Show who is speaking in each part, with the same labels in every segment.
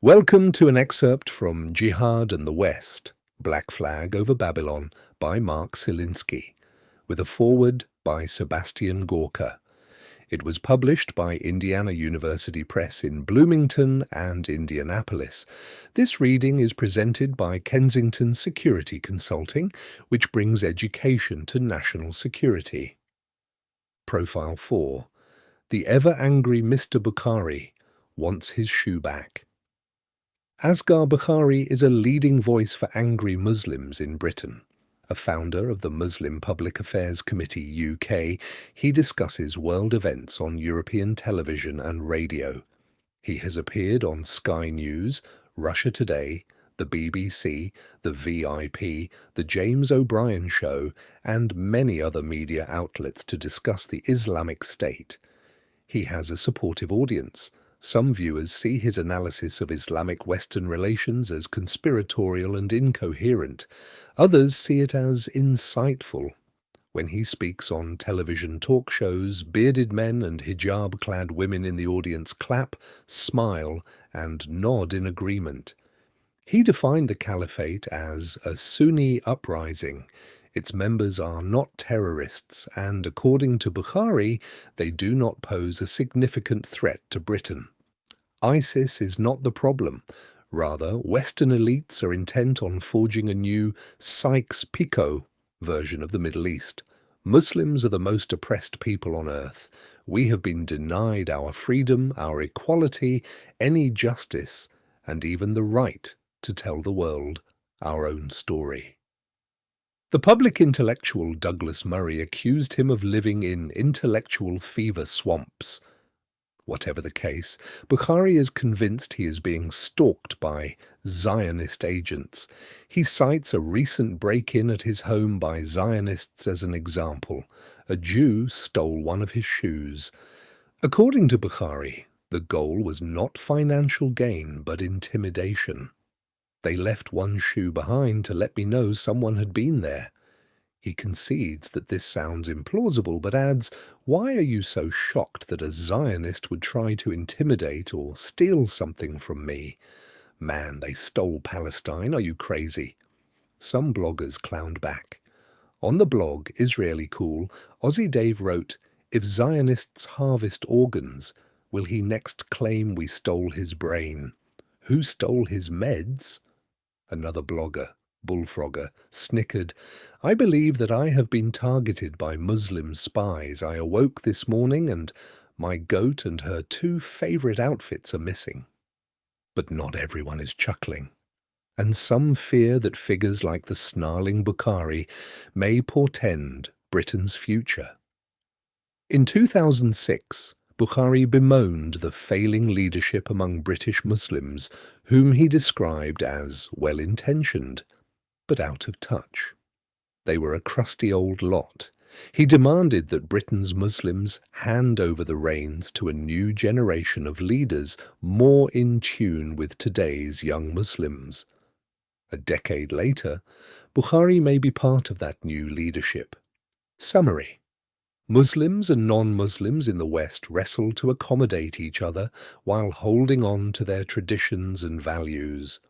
Speaker 1: Welcome to an excerpt from Jihad and the West, Black Flag over Babylon by Mark Silinsky, with a foreword by Sebastian Gorka. It was published by Indiana University Press in Bloomington and Indianapolis. This reading is presented by Kensington Security Consulting, which brings education to national security. Profile 4. The ever-angry Mr. Bukhari wants his shoe back. Asghar Bukhari is a leading voice for angry Muslims in Britain. A founder of the Muslim Public Affairs Committee UK, he discusses world events on European television and radio. He has appeared on Sky News, Russia Today, the BBC, the VIP, the James O'Brien Show, and many other media outlets to discuss the Islamic State. He has a supportive audience. Some viewers see his analysis of Islamic-Western relations as conspiratorial and incoherent. Others see it as insightful. When he speaks on television talk shows, bearded men and hijab-clad women in the audience clap, smile, and nod in agreement. He defined the caliphate as a Sunni uprising. Its members are not terrorists, and according to Bukhari, they do not pose a significant threat to Britain. ISIS is not the problem. Rather, Western elites are intent on forging a new Sykes-Picot version of the Middle East. Muslims are the most oppressed people on earth. We have been denied our freedom, our equality, any justice, and even the right to tell the world our own story. The public intellectual Douglas Murray accused him of living in intellectual fever swamps. Whatever the case, Bukhari is convinced he is being stalked by Zionist agents. He cites a recent break-in at his home by Zionists as an example. A Jew stole one of his shoes. According to Bukhari, the goal was not financial gain but intimidation. They left one shoe behind to let me know someone had been there. He concedes that this sounds implausible, but adds, "Why are you so shocked that a Zionist would try to intimidate or steal something from me? Man, they stole Palestine, are you crazy?" Some bloggers clowned back. On the blog Israeli Cool, Aussie Dave wrote, "If Zionists harvest organs, will he next claim we stole his brain? Who stole his meds?" Another blogger, Bullfrogger, snickered, "I believe that I have been targeted by Muslim spies. I awoke this morning and my goat and her two favourite outfits are missing." But not everyone is chuckling, and some fear that figures like the snarling Bukhari may portend Britain's future. In 2006, Bukhari bemoaned the failing leadership among British Muslims, whom he described as well-intentioned, but out of touch. They were a crusty old lot. He demanded that Britain's Muslims hand over the reins to a new generation of leaders more in tune with today's young Muslims. A decade later, Bukhari may be part of that new leadership. Summary. Muslims and non-Muslims in the West wrestle to accommodate each other while holding on to their traditions and values.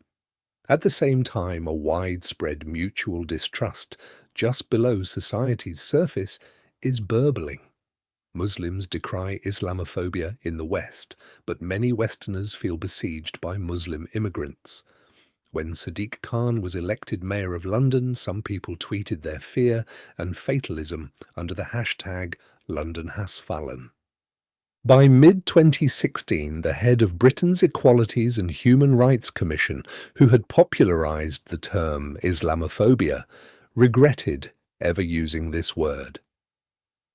Speaker 1: At the same time, a widespread mutual distrust just below society's surface is burbling. Muslims decry Islamophobia in the West, but many Westerners feel besieged by Muslim immigrants. When Sadiq Khan was elected mayor of London, some people tweeted their fear and fatalism under the hashtag London has fallen. By mid-2016, the head of Britain's Equalities and Human Rights Commission, who had popularised the term Islamophobia, regretted ever using this word.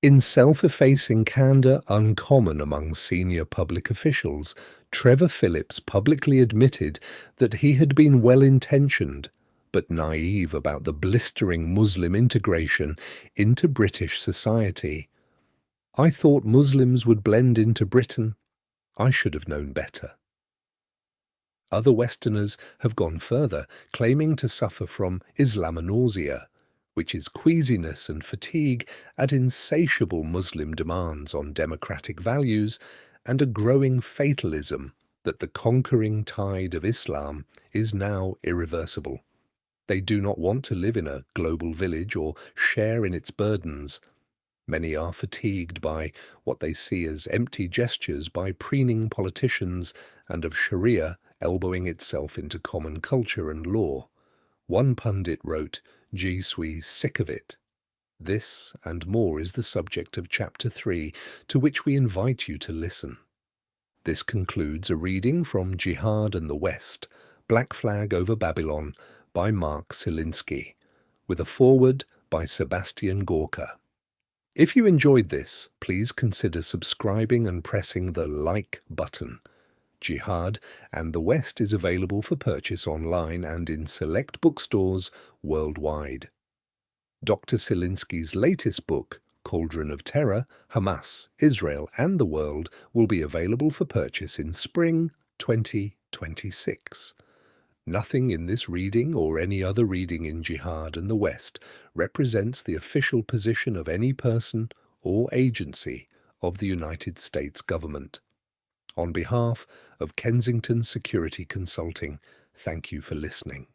Speaker 1: In self-effacing candour uncommon among senior public officials, Trevor Phillips publicly admitted that he had been well-intentioned but naive about the blistering Muslim integration into British society. "I thought Muslims would blend into Britain. I should have known better." Other Westerners have gone further, claiming to suffer from Islamanausea, which is queasiness and fatigue at insatiable Muslim demands on democratic values and a growing fatalism that the conquering tide of Islam is now irreversible. They do not want to live in a global village or share in its burdens. Many are fatigued by what they see as empty gestures by preening politicians and of Sharia elbowing itself into common culture and law. One pundit wrote, "Je suis sick of it." This and more is the subject of Chapter 3, to which we invite you to listen. This concludes a reading from Jihad and the West, Black Flag over Babylon, by Mark Silinsky, with a foreword by Sebastian Gorka. If you enjoyed this, please consider subscribing and pressing the like button. Jihad and the West is available for purchase online and in select bookstores worldwide. Dr. Silinsky's latest book, Cauldron of Terror, Hamas, Israel and the World, will be available for purchase in spring 2026. Nothing in this reading or any other reading in Jihad and the West represents the official position of any person or agency of the United States government. On behalf of Kensington Security Consulting, thank you for listening.